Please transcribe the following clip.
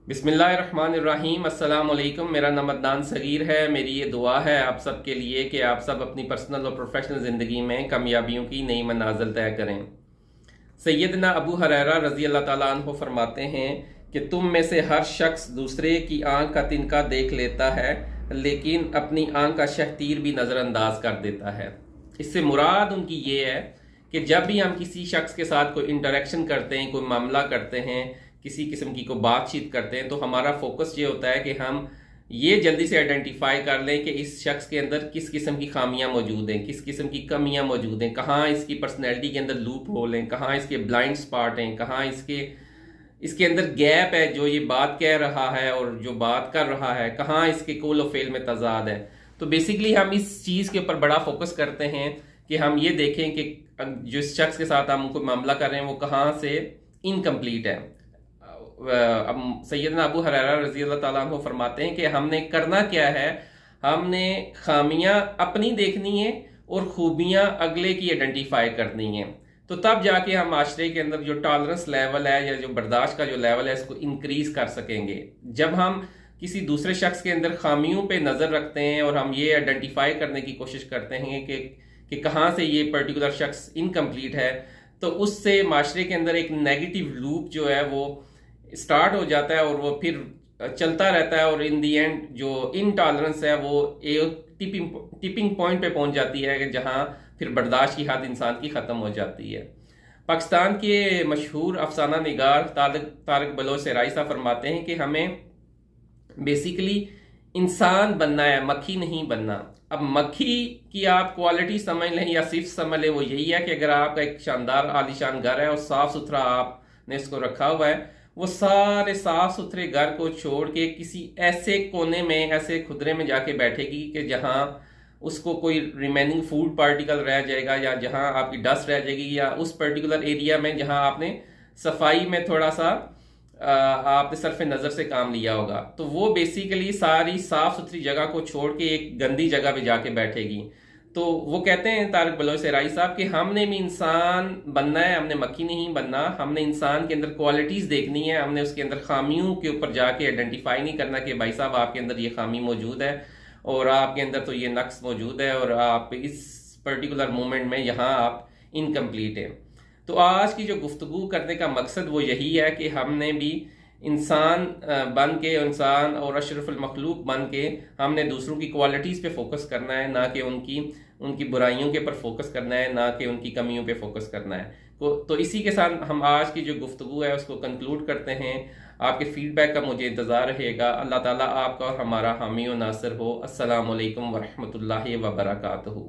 बिस्मिल्लाहिर्रहमानिर्रहीम। अस्सलाम वालेकुम। मेरा नाम अदनान सगीर है। मेरी ये दुआ है आप सब के लिए कि आप सब अपनी पर्सनल और प्रोफेशनल ज़िंदगी में कामयाबियों की नई मनाजिल तय करें। सैयदना अबू हुरैरा रज़ी अल्लाह ताला अन्हु फरमाते हैं कि तुम में से हर शख्स दूसरे की आंख का तिनका देख लेता है, लेकिन अपनी आंख का शहतीर भी नज़रअंदाज कर देता है। इससे मुराद उनकी ये है कि जब भी हम किसी शख्स के साथ कोई इंटरेक्शन करते हैं, कोई मामला करते हैं, किसी किस्म की कोई बातचीत करते हैं, तो हमारा फोकस ये होता है कि हम ये जल्दी से आइडेंटिफाई कर लें कि इस शख्स के अंदर किस किस्म की खामियां मौजूद हैं, किस किस्म की कमियां मौजूद हैं, कहाँ इसकी पर्सनैलिटी के अंदर लूप होल हैं, कहाँ इसके ब्लाइंड स्पॉट हैं, कहाँ इसके अंदर गैप है, जो ये बात कह रहा है और जो बात कर रहा है, कहाँ इसके कौल और फेल में तजाद है। तो बेसिकली हम इस चीज़ के ऊपर बड़ा फोकस करते हैं कि हम ये देखें कि जिस शख्स के साथ हम कोई मामला कर रहे हैं वो कहाँ से इनकम्प्लीट है। अब सैयदना अबू हुरैरा रज़ी अल्लाह ताला अन्हु फरमाते हैं कि हमने करना क्या है, हमने खामियां अपनी देखनी है और खूबियां अगले की आइडेंटिफाई करनी है। तो तब जाके हम माशरे के अंदर जो टॉलरेंस लेवल है या जो बर्दाश्त का जो लेवल है इसको इंक्रीज कर सकेंगे। जब हम किसी दूसरे शख्स के अंदर खामियों पे नज़र रखते हैं और हम ये आइडेंटिफाई करने की कोशिश करते हैं कि कहाँ से ये पर्टिकुलर शख्स इनकम्प्लीट है, तो उससे माशरे के अंदर एक नेगेटिव लूप जो है वो स्टार्ट हो जाता है और वो फिर चलता रहता है और इन दी एंड जो इनटॉलरेंस है वो एक टिपिंग पॉइंट पे पहुंच जाती है कि जहां फिर बर्दाश्त की हद इंसान की ख़त्म हो जाती है। पाकिस्तान के मशहूर अफसाना निगार तारिक बलोच सराई साहब फरमाते हैं कि हमें बेसिकली इंसान बनना है, मक्खी नहीं बनना। अब मक्खी की आप क्वालिटी समझ लें या सिर्फ समझ लें, वो यही है कि अगर आपका एक शानदार आलीशान घर है और साफ सुथरा आपने इसको रखा हुआ है, वो सारे साफ सुथरे घर को छोड़ के किसी ऐसे कोने में, ऐसे खुदरे में जाके बैठेगी कि जहां उसको कोई रिमेनिंग फूड पार्टिकल रह जाएगा या जहां आपकी डस्ट रह जाएगी या उस पर्टिकुलर एरिया में जहां आपने सफाई में थोड़ा सा आपने सरफ नज़र से काम लिया होगा, तो वो बेसिकली सारी साफ सुथरी जगह को छोड़ के एक गंदी जगह पे जाके बैठेगी। तो वो कहते हैं तारिक बलोच सराई साहब कि हमने भी इंसान बनना है, हमने मक्खी नहीं बनना। हमने इंसान के अंदर क्वालिटीज़ देखनी है, हमने उसके अंदर खामियों के ऊपर जाके आइडेंटिफाई नहीं करना कि भाई साहब आपके अंदर ये खामी मौजूद है और आपके अंदर तो ये नक्स मौजूद है और आप इस पर्टिकुलर मोमेंट में यहाँ आप इनकम्प्लीट हैं। तो आज की जो गुफ्तगू करने का मकसद वो यही है कि हमने भी इंसान बन के, इंसान और अशरफुल मखलूक बन के हमने दूसरों की क्वालिटीज़ पे फोकस करना है, ना कि उनकी बुराइयों के ऊपर फोकस करना है, ना कि उनकी कमियों पे फोकस करना है। तो इसी के साथ हम आज की जो गुफ्तगू है उसको कंक्लूड करते हैं। आपके फीडबैक का मुझे इंतज़ार रहेगा। अल्लाह ताला आपका और हमारा हामी और नासिर हो। अस्सलामु अलैकुम वरहमतुल्लाहि वबरकातुहू।